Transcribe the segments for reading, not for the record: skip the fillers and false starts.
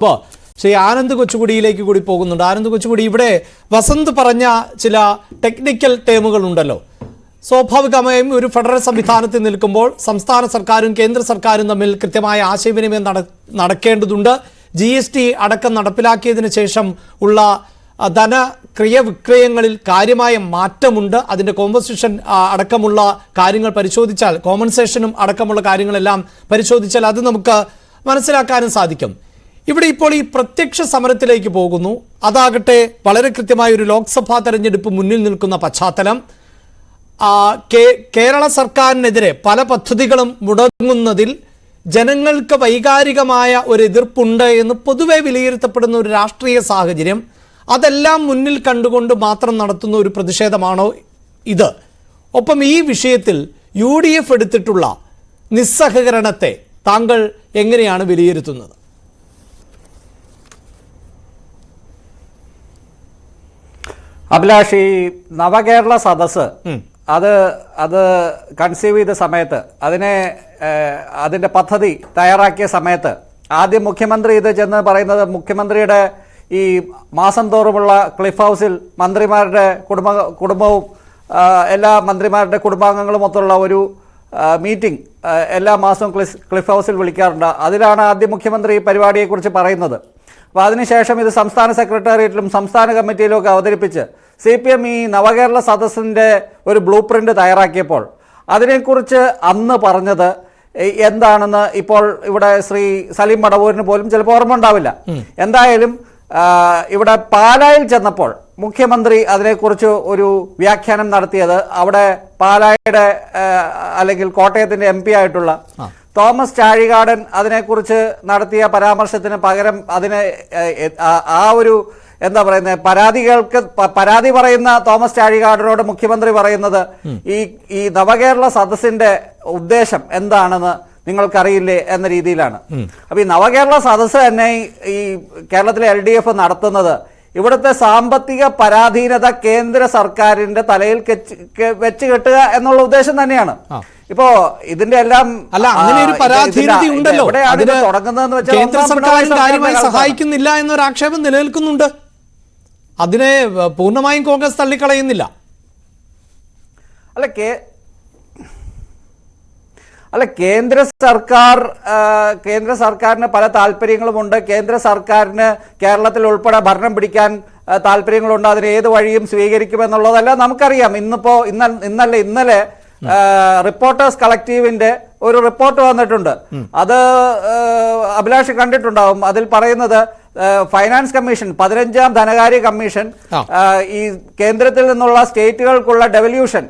ഇപ്പോൾ ശ്രീ ആനന്ദ് കൊച്ചുകുടിയിലേക്ക് കൂടി പോകുന്നുണ്ട്. ആനന്ദ് കൊച്ചുകുടി, ഇവിടെ വസന്ത് പറഞ്ഞ ചില ടെക്നിക്കൽ ടേമുകൾ ഉണ്ടല്ലോ. സ്വാഭാവികമായും ഒരു ഫെഡറൽ സംവിധാനത്തിൽ നിൽക്കുമ്പോൾ സംസ്ഥാന സർക്കാരും കേന്ദ്ര സർക്കാരും തമ്മിൽ കൃത്യമായ ആശയവിനിമയം നടക്കേണ്ടതുണ്ട്. GST അടക്കം നടപ്പിലാക്കിയതിന് ശേഷം ഉള്ള ധനക്രിയവിക്രയങ്ങളിൽ കാര്യമായ മാറ്റമുണ്ട്. അതിൻ്റെ കോമ്പൻസേഷൻ അടക്കമുള്ള കാര്യങ്ങൾ പരിശോധിച്ചാൽ, കോമ്പൻസേഷനും അടക്കമുള്ള കാര്യങ്ങളെല്ലാം പരിശോധിച്ചാൽ അത് നമുക്ക് മനസ്സിലാക്കാനും സാധിക്കും. ഇവിടെ ഇപ്പോൾ ഈ പ്രത്യക്ഷ സമരത്തിലേക്ക് പോകുന്നു. അതാകട്ടെ വളരെ കൃത്യമായ ഒരു ലോക്സഭാ തെരഞ്ഞെടുപ്പ് മുന്നിൽ നിൽക്കുന്ന പശ്ചാത്തലം. കേരള സർക്കാരിനെതിരെ പല പദ്ധതികളും മുടങ്ങുന്നതിൽ ജനങ്ങൾക്ക് വൈകാരികമായ ഒരു എതിർപ്പുണ്ട് എന്ന് പൊതുവെ വിലയിരുത്തപ്പെടുന്ന ഒരു രാഷ്ട്രീയ സാഹചര്യം, അതെല്ലാം മുന്നിൽ കണ്ടുകൊണ്ട് മാത്രം നടത്തുന്ന ഒരു പ്രതിഷേധമാണോ ഇത്? ഒപ്പം ഈ വിഷയത്തിൽ UDF എടുത്തിട്ടുള്ള നിസ്സഹകരണത്തെ താങ്കൾ എങ്ങനെയാണ് വിലയിരുത്തുന്നത്? അഭിലാഷ്, ഈ നവകേരള സദസ്സ് അത് കൺസീവ് ചെയ്ത സമയത്ത്, അതിന്റെ പദ്ധതി തയ്യാറാക്കിയ സമയത്ത് ആദ്യം മുഖ്യമന്ത്രി ഇത് ചെന്ന് പറയുന്നത്, മുഖ്യമന്ത്രിയുടെ ഈ മാസം തോറുമുള്ള ക്ലിഫ് ഹൗസിൽ മന്ത്രിമാരുടെ കുടുംബവും എല്ലാ മന്ത്രിമാരുടെ കുടുംബാംഗങ്ങളും മൊത്തമുള്ള ഒരു മീറ്റിംഗ് എല്ലാ മാസവും ക്ലിഫ് ഹൗസിൽ വിളിക്കാറുണ്ട്. അതിലാണ് ആദ്യം മുഖ്യമന്ത്രി ഈ പരിപാടിയെക്കുറിച്ച് പറയുന്നത്. അപ്പോൾ അതിനുശേഷം ഇത് സംസ്ഥാന സെക്രട്ടേറിയറ്റിലും സംസ്ഥാന കമ്മിറ്റിയിലും ഒക്കെ അവതരിപ്പിച്ച് CPM ഈ നവകേരള സദസ്സിൻ്റെ ഒരു ബ്ലൂ പ്രിൻ്റ് തയ്യാറാക്കിയപ്പോൾ അതിനെക്കുറിച്ച് അന്ന് പറഞ്ഞത് എന്താണെന്ന് ഇപ്പോൾ ഇവിടെ ശ്രീ സലീം മടവൂരിന് പോലും ചിലപ്പോൾ ഓർമ്മ ഉണ്ടാവില്ല. എന്തായാലും ഇവിടെ പാലായിൽ ചെന്നപ്പോൾ മുഖ്യമന്ത്രി അതിനെക്കുറിച്ച് ഒരു വ്യാഖ്യാനം നടത്തിയത്, അവിടെ പാലായുടെ അല്ലെങ്കിൽ കോട്ടയത്തിൻ്റെ MP ആയിട്ടുള്ള തോമസ് ചാഴികാടൻ അതിനെക്കുറിച്ച് നടത്തിയ പരാമർശത്തിന് പകരം അതിനെ ആ ഒരു എന്താ പറയുന്നത്, പരാതി പറയുന്ന തോമസ് ചാഴികാടനോട് മുഖ്യമന്ത്രി പറയുന്നത്, ഈ നവകേരള സദസ്സിന്റെ ഉദ്ദേശം എന്താണെന്ന് നിങ്ങൾക്കറിയില്ലേ എന്ന രീതിയിലാണ്. അപ്പൊ ഈ നവകേരള സദസ്സ് തന്നെ ഈ കേരളത്തിലെ LDF നടത്തുന്നത് ഇവിടുത്തെ സാമ്പത്തിക പരാധീനത കേന്ദ്ര സർക്കാരിന്റെ തലയിൽ വെച്ച് കെട്ടുക എന്നുള്ള ഉദ്ദേശം തന്നെയാണ്. ഇപ്പോ ഇതിന്റെ എല്ലാം അങ്ങനെ ഒരു പരാധീനത ഉണ്ടല്ലോ, തുടങ്ങുന്നതെന്ന് വെച്ചാൽ കേന്ദ്ര സർക്കാരിന് കാര്യമായി സഹായിക്കുന്നില്ല എന്നൊരു ആക്ഷേപം നിലനിൽക്കുന്നുണ്ട്. അതിനെ പൂർണ്ണമായും കോൺഗ്രസ് തള്ളിക്കളയുന്നില്ല. അല്ല, കേന്ദ്ര സർക്കാരിന് പല താല്പര്യങ്ങളുമുണ്ട്. കേന്ദ്ര സർക്കാരിന് കേരളത്തിൽ ഉൾപ്പെടെ ഭരണം പിടിക്കാൻ താല്പര്യങ്ങളുണ്ട്. അതിന് ഏത് വഴിയും സ്വീകരിക്കുമെന്നുള്ളതെല്ലാം നമുക്കറിയാം. ഇന്നലെ റിപ്പോർട്ടേഴ്സ് കളക്റ്റീവിന്റെ ഒരു റിപ്പോർട്ട് വന്നിട്ടുണ്ട്. അത് അഭിലാഷ് കണ്ടിട്ടുണ്ടാവും. അതിൽ പറയുന്നത്, ഫൈനാൻസ് കമ്മീഷൻ, 15ാം ധനകാര്യ കമ്മീഷൻ ഈ കേന്ദ്രത്തിൽ നിന്നുള്ള സ്റ്റേറ്റുകൾക്കുള്ള ഡെവല്യൂഷൻ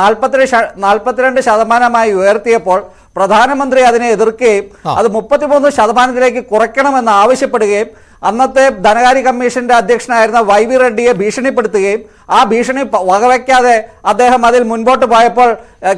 42% ഉയർത്തിയപ്പോൾ പ്രധാനമന്ത്രി അതിനെ എതിർക്കുകയും അത് 33% കുറയ്ക്കണമെന്ന് ആവശ്യപ്പെടുകയും അന്നത്തെ ധനകാര്യ കമ്മീഷന്റെ അധ്യക്ഷനായിരുന്ന YV റെഡ്ഡിയെ ഭീഷണിപ്പെടുത്തുകയും ആ ഭീഷണി വകവയ്ക്കാതെ അദ്ദേഹം അതിൽ മുൻപോട്ട് പോയപ്പോൾ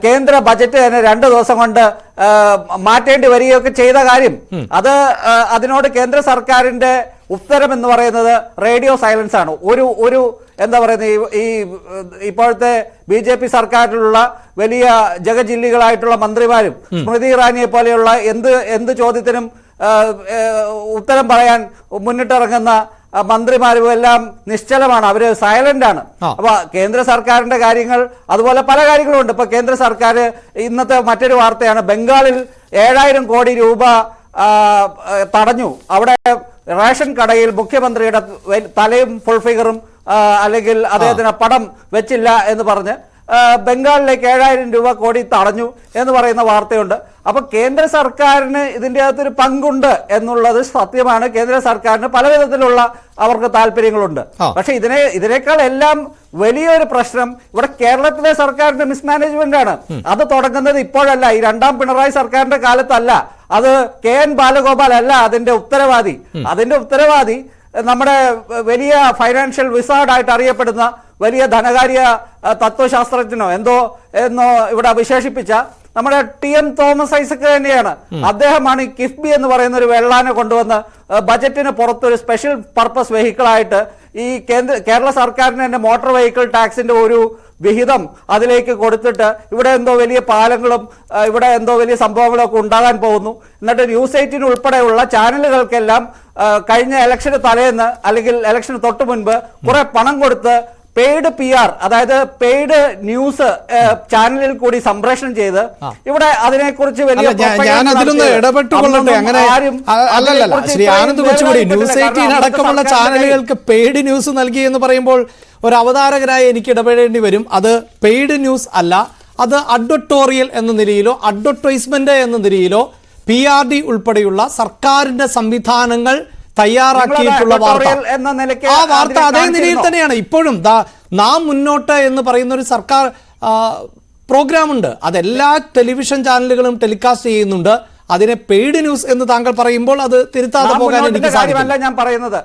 കേന്ദ്ര ബജറ്റ് തന്നെ 2 ദിവസം കൊണ്ട് മാറ്റേണ്ടി വരികയൊക്കെ ചെയ്ത കാര്യം, അതിനോട് കേന്ദ്ര സർക്കാരിന്റെ ഉത്തരം എന്ന് പറയുന്നത് റേഡിയോ സൈലൻസ് ആണ്. ഒരു എന്താ പറയുന്നത്, ഈ ഇപ്പോഴത്തെ BJP സർക്കാരിലുള്ള വലിയ ജഗജില്ലികളായിട്ടുള്ള മന്ത്രിമാരും സ്മൃതി ഇറാനിയെ പോലെയുള്ള എന്ത് ചോദ്യത്തിനും ഉത്തരം പറയാൻ മുന്നിട്ടിറങ്ങുന്ന മന്ത്രിമാരും എല്ലാം നിശ്ചലമാണ്, അവര് സൈലന്റ് ആണ്. അപ്പൊ കേന്ദ്ര സർക്കാരിന്റെ കാര്യങ്ങൾ അതുപോലെ പല കാര്യങ്ങളുണ്ട്. ഇപ്പൊ കേന്ദ്ര സർക്കാർ ഇന്നത്തെ മറ്റൊരു വാർത്തയാണ്, ബംഗാളിൽ 7000 കോടി രൂപ തടഞ്ഞു. അവിടെ റേഷൻ കടയിൽ മുഖ്യമന്ത്രിയുടെ തലയും ഫുൾ ഫിഗറും അല്ലെങ്കിൽ അദ്ദേഹത്തിന് പടം വെച്ചില്ല എന്ന് പറഞ്ഞ് ബംഗാളിലേക്ക് 7000 കോടി തടഞ്ഞു എന്ന് പറയുന്ന വാർത്തയുണ്ട്. അപ്പൊ കേന്ദ്ര സർക്കാരിന് ഇതിൻ്റെ അകത്തൊരു പങ്കുണ്ട് എന്നുള്ളത് സത്യമാണ്. കേന്ദ്ര സർക്കാരിന് പല വിധത്തിലുള്ള അവർക്ക് താല്പര്യങ്ങളുണ്ട്. പക്ഷെ ഇതിനേക്കാൾ എല്ലാം വലിയൊരു പ്രശ്നം ഇവിടെ കേരളത്തിലെ സർക്കാരിന്റെ മിസ്മാനേജ്മെന്റ് ആണ്. അത് തുടങ്ങുന്നത് ഇപ്പോഴല്ല, ഈ 2ാം പിണറായി സർക്കാരിന്റെ കാലത്തല്ല. അത് KN ബാലഗോപാൽ അല്ല അതിന്റെ ഉത്തരവാദി. അതിന്റെ ഉത്തരവാദി നമ്മുടെ വലിയ ഫൈനാൻഷ്യൽ വിസാർഡായിട്ട് അറിയപ്പെടുന്ന വലിയ ധനകാര്യ തത്വശാസ്ത്രജ്ഞനോ എന്നോ ഇവിടെ വിശേഷിപ്പിച്ച നമ്മുടെ TM തോമസ് ഐസക് തന്നെയാണ്. അദ്ദേഹമാണ് ഈ കിഫ്ബി എന്ന് പറയുന്ന ഒരു വെള്ളാനെ കൊണ്ടുവന്ന് ബജറ്റിന് പുറത്തൊരു സ്പെഷ്യൽ പർപ്പസ് വെഹിക്കിളായിട്ട് ഈ കേരള സർക്കാരിന് തന്നെ മോട്ടോർ വെഹിക്കിൾ ടാക്സിന്റെ ഒരു വിഹിതം അതിലേക്ക് കൊടുത്തിട്ട് ഇവിടെ എന്തോ വലിയ പാലങ്ങളും ഇവിടെ എന്തോ വലിയ സംഭവങ്ങളൊക്കെ ഉണ്ടാകാൻ പോകുന്നു. എന്നിട്ട് ന്യൂസ് 18 ഉൾപ്പെടെയുള്ള ചാനലുകൾക്കെല്ലാം കഴിഞ്ഞ ഇലക്ഷന് തലേന്ന് അല്ലെങ്കിൽ ഇലക്ഷന് തൊട്ട് മുൻപ് കുറെ പണം കൊടുത്ത് പെയ്ഡ് PR, അതായത് പെയ്ഡ് ന്യൂസ് ചാനലിൽ കൂടി സംപ്രേഷണം ചെയ്ത് ഇവിടെ അതിനെക്കുറിച്ച് വലിയ ഞാൻ അതിലൊന്ന് ഇടപെട്ടുകൊള്ളട്ടെ. അങ്ങനെ അല്ലല്ല, ശ്രീ ആനന്ദ് കൊച്ചുകൂടി ന്യൂസ് 18 അടക്കമുള്ള ചാനലുകൾക്ക് പെയ്ഡ് ന്യൂസ് നൽകി എന്ന് പറയുമ്പോൾ ഒരു അവതാരകനായി എനിക്ക് ഇടപെടേണ്ടി വരും. അത് പെയ്ഡ് ന്യൂസ് അല്ല, അത് അഡ്വർട്ടോറിയൽ എന്ന നിലയിലോ അഡ്വർടൈസ്മെന്റ് എന്ന നിലയിലോ PRD ഉൾപ്പെടെയുള്ള സർക്കാരിന്റെ സംവിധാനങ്ങൾ തയ്യാറാക്കിയിട്ടുള്ള വാർത്ത, ആ വാർത്ത അതേ നിലയിൽ തന്നെയാണ് ഇപ്പോഴും. നാം മുന്നോട്ട് എന്ന് പറയുന്ന ഒരു സർക്കാർ പ്രോഗ്രാമുണ്ട്, അതെല്ലാ ടെലിവിഷൻ ചാനലുകളും ടെലികാസ്റ്റ് ചെയ്യുന്നുണ്ട്. അതിനെ പെയ്ഡ് ന്യൂസ് എന്ന് താങ്കൾ പറയുമ്പോൾ അത് തിരുത്താതെ പോകാൻ എനിക്ക് സാധിക്കില്ല. ഞാൻ പറയുന്നത്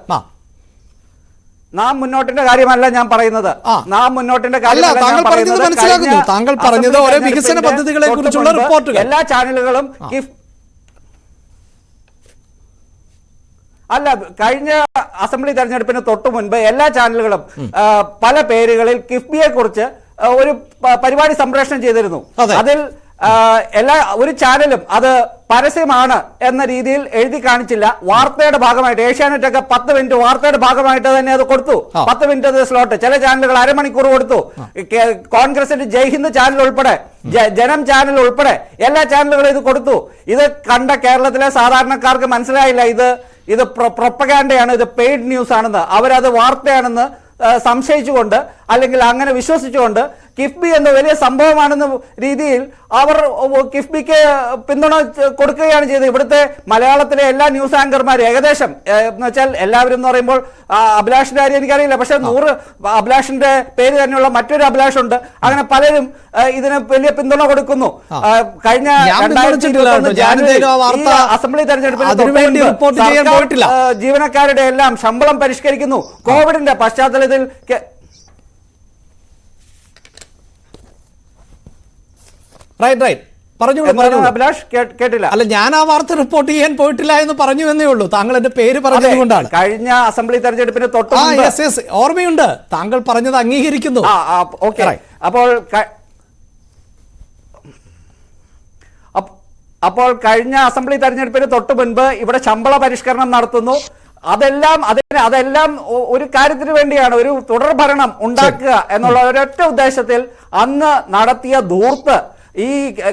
നാം മുന്നോട്ടിന്റെ കാര്യമല്ല ഞാൻ പറയുന്നത്. നാം മുന്നോട്ടിന്റെ കാര്യമല്ല താങ്കൾ പറഞ്ഞത് മനസ്സിലാക്കുന്നു. താങ്കൾ പറഞ്ഞത് ഓരോ വികസന പദ്ധതികളെ കുറിച്ചുള്ള റിപ്പോർട്ടുകൾ എല്ലാ ചാനലുകളും അല്ല, കഴിഞ്ഞ അസംബ്ലി തെരഞ്ഞെടുപ്പിന് തൊട്ടു മുൻപ് എല്ലാ ചാനലുകളും പല പേരുകളിൽ കിഫ്ബിയെ കുറിച്ച് ഒരു പരിപാടി സംപ്രേഷണം ചെയ്തിരുന്നു. അതിൽ ഒരു ചാനലും അത് പരസ്യമാണ് എന്ന രീതിയിൽ എഴുതി കാണിച്ചില്ല. വാർത്തയുടെ ഭാഗമായിട്ട് ഏഷ്യാനെറ്റ് ഒക്കെ 10 മിനിറ്റ് വാർത്തയുടെ ഭാഗമായിട്ട് തന്നെ അത് കൊടുത്തു. 10 മിനിറ്റ് സ്ലോട്ട്. ചില ചാനലുകൾ അരമണിക്കൂർ കൊടുത്തു. കോൺഗ്രസിന്റെ ജയ്ഹിന്ദ് ചാനൽ ഉൾപ്പെടെ, ജനം ചാനൽ ഉൾപ്പെടെ എല്ലാ ചാനലുകളും ഇത് കൊടുത്തു. ഇത് കണ്ട കേരളത്തിലെ സാധാരണക്കാർക്ക് മനസ്സിലായില്ല ഇത് പ്രൊപ്പഗാൻഡയാണ്, ഇത് പെയ്ഡ് ന്യൂസ് ആണെന്ന്. അവരത് വാർത്തയാണെന്ന് സംശയിച്ചുകൊണ്ട് അല്ലെങ്കിൽ അങ്ങനെ വിശ്വസിച്ചുകൊണ്ട് കിഫ്ബി എന്ന വലിയ സംഭവമാണെന്ന രീതിയിൽ അവർ കിഫ്ബിക്ക് പിന്തുണ കൊടുക്കുകയാണ് ചെയ്തത്. ഇവിടുത്തെ മലയാളത്തിലെ എല്ലാ ന്യൂസ് ആങ്കർമാരും ഏകദേശം എന്ന് വെച്ചാൽ എല്ലാവരും എന്ന് പറയുമ്പോൾ അഭിലാഷിന്റെ കാര്യം എനിക്കറിയില്ല, പക്ഷെ 100 അഭിലാഷിന്റെ പേര് തന്നെയുള്ള മറ്റൊരു അഭിലാഷ് ഉണ്ട്. അങ്ങനെ പലരും ഇതിന് വലിയ പിന്തുണ കൊടുക്കുന്നു. കഴിഞ്ഞ 2021 അസംബ്ലി തെരഞ്ഞെടുപ്പിൽ ജീവനക്കാരുടെ എല്ലാം ശമ്പളം പരിഷ്കരിക്കുന്നു. കോവിഡിന്റെ പശ്ചാത്തലത്തിൽ അഭിലാഷ് കേട്ടില്ല. അല്ല, ഞാൻ ആ വാർത്ത റിപ്പോർട്ട് ചെയ്യാൻ പോയിട്ടില്ല എന്ന് പറഞ്ഞു എന്നേ ഉള്ളൂ. താങ്കൾ എന്റെ പേര് പറഞ്ഞതുകൊണ്ടാണ്. കഴിഞ്ഞ അസംബ്ലി തെരഞ്ഞെടുപ്പിന് തൊട്ട് ഓർമ്മയുണ്ട്. താങ്കൾ പറഞ്ഞത് അംഗീകരിക്കുന്നു. അപ്പോൾ കഴിഞ്ഞ അസംബ്ലി തെരഞ്ഞെടുപ്പിന് തൊട്ട് മുൻപ് ഇവിടെ ശമ്പള പരിഷ്കരണം നടത്തുന്നു. അതെല്ലാം ഒരു കാര്യത്തിന് വേണ്ടിയാണ്, ഒരു തുടർ ഭരണം ഉണ്ടാക്കുക എന്നുള്ള ഒരൊറ്റ ഉദ്ദേശത്തിൽ അന്ന് നടത്തിയ ധൂർത്ത്. ഈ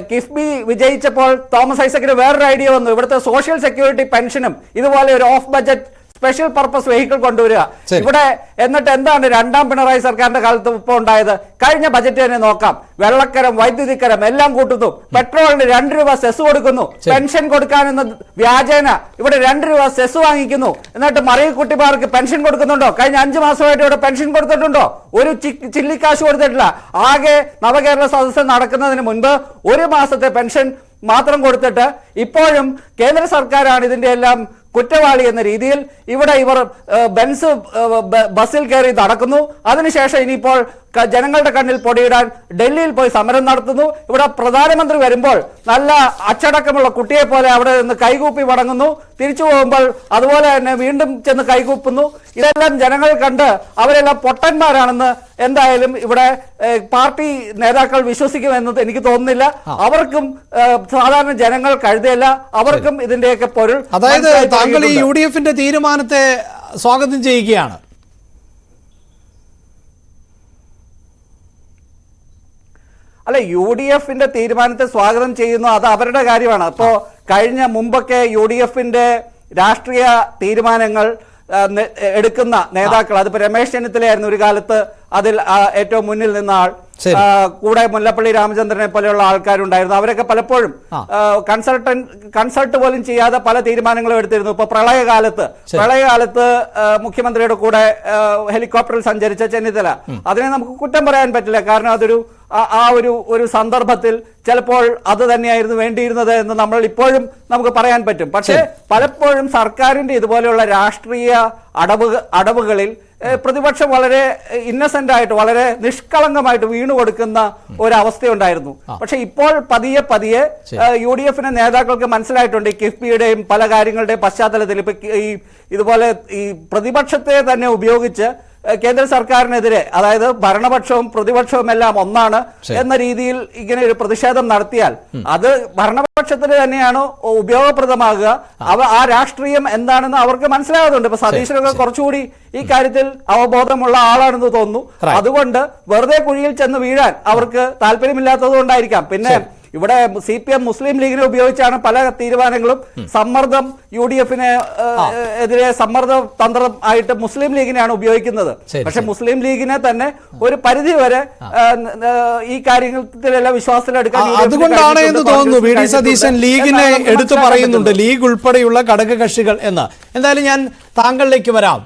കിഫ്ബി വിജയിച്ചപ്പോൾ തോമസ് ഐസക്കിന് വേറൊരു ഐഡിയ വന്നു. ഇവിടുത്തെ സോഷ്യൽ സെക്യൂരിറ്റി പെൻഷനും ഇതുപോലെ ഒരു of budget special purpose vehicle കൊണ്ടുവരിക ഇവിടെ. എന്നിട്ട് എന്താണ് രണ്ടാം പിണറായി സർക്കാരിന്റെ കാലത്ത് ഇപ്പോൾ ഉണ്ടായത്? കഴിഞ്ഞ ബജറ്റ് തന്നെ നോക്കാം. വെള്ളക്കരം, വൈദ്യുതിക്കരം എല്ലാം കൂട്ടുന്നു. പെട്രോളിന് 2 രൂപ സെസ് കൊടുക്കുന്നു. പെൻഷൻ കൊടുക്കാനെന്ന വ്യാജേന ഇവിടെ 2 രൂപ സെസ് വാങ്ങിക്കുന്നു. എന്നിട്ട് മറിയക്കുട്ടിമാർക്ക് പെൻഷൻ കൊടുക്കുന്നുണ്ടോ? കഴിഞ്ഞ 5 മാസമായിട്ട് ഇവിടെ പെൻഷൻ കൊടുത്തിട്ടുണ്ടോ? ഒരു ചില്ലിക്കാശ് കൊടുത്തിട്ടില്ല. ആകെ നവകേരള സദസ്സ് നടക്കുന്നതിന് മുൻപ് 1 മാസത്തെ പെൻഷൻ മാത്രം കൊടുത്തിട്ട് ഇപ്പോഴും കേന്ദ്ര സർക്കാരാണ് ഇതിന്റെ എല്ലാം കുറ്റവാളി എന്ന രീതിയിൽ ഇവിടെ ഇവർ ബെൻസ് ബസ്സിൽ കയറി നടക്കുന്നു. അതിനുശേഷം ഇനിയിപ്പോൾ ജനങ്ങളുടെ കണ്ണിൽ പൊടിയിടാൻ ഡൽഹിയിൽ പോയി സമരം നടത്തുന്നു. ഇവിടെ പ്രധാനമന്ത്രി വരുമ്പോൾ നല്ല അച്ചടക്കമുള്ള കുട്ടിയെ പോലെ അവിടെ നിന്ന് കൈകൂപ്പി മടങ്ങുന്നു. തിരിച്ചു പോകുമ്പോൾ അതുപോലെ തന്നെ വീണ്ടും ചെന്ന് കൈകൂപ്പുന്നു. ഇതെല്ലാം ജനങ്ങൾ കണ്ട് അവരെല്ലാം പൊട്ടന്മാരാണെന്ന് എന്തായാലും ഇവിടെ പാർട്ടി നേതാക്കൾ വിശ്വസിക്കുമെന്ന് എനിക്ക് തോന്നുന്നില്ല. അവർക്കും സാധാരണ ജനങ്ങൾ കഴുതയല്ല, അവർക്കും ഇതിന്റെയൊക്കെ പൊരുൾ. അതായത് താങ്കൾ ഈ UDFന്റെ തീരുമാനത്തെ സ്വാഗതം ചെയ്യുകയാണ്. അല്ല, UDFന്റെ തീരുമാനത്തെ സ്വാഗതം ചെയ്യുന്നു, അത് അവരുടെ കാര്യമാണ്. അപ്പോ മുമ്പൊക്കെ UDFന്റെ രാഷ്ട്രീയ തീരുമാനങ്ങൾ എടുക്കുന്ന നേതാക്കൾ, അതിപ്പോ രമേശ് ചെന്നിത്തലയായിരുന്നു ഒരു കാലത്ത് അതിൽ ഏറ്റവും മുന്നിൽ നിന്ന ആൾ. കൂടെ മുല്ലപ്പള്ളി രാമചന്ദ്രനെ പോലെയുള്ള ആൾക്കാരുണ്ടായിരുന്നു. അവരൊക്കെ പലപ്പോഴും കൺസൾട്ട് പോലും ചെയ്യാതെ പല തീരുമാനങ്ങളും എടുത്തിരുന്നു. ഇപ്പൊ പ്രളയകാലത്ത് മുഖ്യമന്ത്രിയുടെ കൂടെ ഹെലികോപ്റ്ററിൽ സഞ്ചരിച്ച ചെന്നിത്തല, അതിനെ നമുക്ക് കുറ്റം പറയാൻ പറ്റില്ല. കാരണം അതൊരു ഒരു സന്ദർഭത്തിൽ ചിലപ്പോൾ അത് തന്നെയായിരുന്നു വേണ്ടിയിരുന്നത് എന്ന് നമ്മൾ ഇപ്പോഴും നമുക്ക് പറയാൻ പറ്റും. പക്ഷേ പലപ്പോഴും സർക്കാരിന്റെ ഇതുപോലെയുള്ള രാഷ്ട്രീയ അടവുകളിൽ പ്രതിപക്ഷം വളരെ ഇന്നസെന്റ് ആയിട്ട് വളരെ നിഷ്കളങ്കമായിട്ട് വീണുകൊടുക്കുന്ന ഒരവസ്ഥയുണ്ടായിരുന്നു. പക്ഷെ ഇപ്പോൾ പതിയെ UDFന്റെ നേതാക്കൾക്ക് മനസ്സിലായിട്ടുണ്ട് ഈ കിഫ്ബിയുടെയും പല കാര്യങ്ങളുടെയും പശ്ചാത്തലത്തിൽ ഇപ്പൊ ഇതുപോലെ ഈ പ്രതിപക്ഷത്തെ തന്നെ ഉപയോഗിച്ച് കേന്ദ്ര സർക്കാരിനെതിരെ, അതായത് ഭരണപക്ഷവും പ്രതിപക്ഷവും എല്ലാം ഒന്നാണ് എന്ന രീതിയിൽ ഇങ്ങനെ ഒരു പ്രതിഷേധം നടത്തിയാൽ അത് ഭരണപക്ഷത്തിന് തന്നെയാണ് ഉപയോഗപ്രദമാകുക. ആ രാഷ്ട്രീയം എന്താണെന്ന് അവർക്ക് മനസ്സിലാകുന്നുണ്ട്. ഇപ്പൊ സതീശനൊക്കെ കുറച്ചുകൂടി ഈ കാര്യത്തിൽ അവബോധമുള്ള ആളാണെന്ന് തോന്നുന്നു. അതുകൊണ്ട് വെറുതെ കുഴിയിൽ ചെന്ന് വീഴാൻ അവർക്ക് താല്പര്യമില്ലാത്തത് കൊണ്ടായിരിക്കാം. പിന്നെ ഇവിടെ CPM മുസ്ലിം ലീഗിനെ ഉപയോഗിച്ചാണ് പല തീരുമാനങ്ങളും. സമ്മർദ്ദം UDF-നെ എതിരെ സമ്മർദ്ദ തന്ത്രം ആയിട്ട് മുസ്ലിം ലീഗിനെയാണ് ഉപയോഗിക്കുന്നത്. പക്ഷെ മുസ്ലിം ലീഗിനെ തന്നെ ഒരു പരിധി വരെ ഈ കാര്യത്തിലെല്ലാം വിശ്വാസത്തിലെടുക്കാൻ അതുകൊണ്ടാണ് എന്ന് തോന്നുന്നു VD സതീശൻ ലീഗിനെ എടുത്തു പറയുന്നുണ്ട്, ലീഗ് ഉൾപ്പെടെയുള്ള ഘടകകക്ഷികൾ എന്ന്. എന്തായാലും ഞാൻ താങ്കളിലേക്ക് വരാം.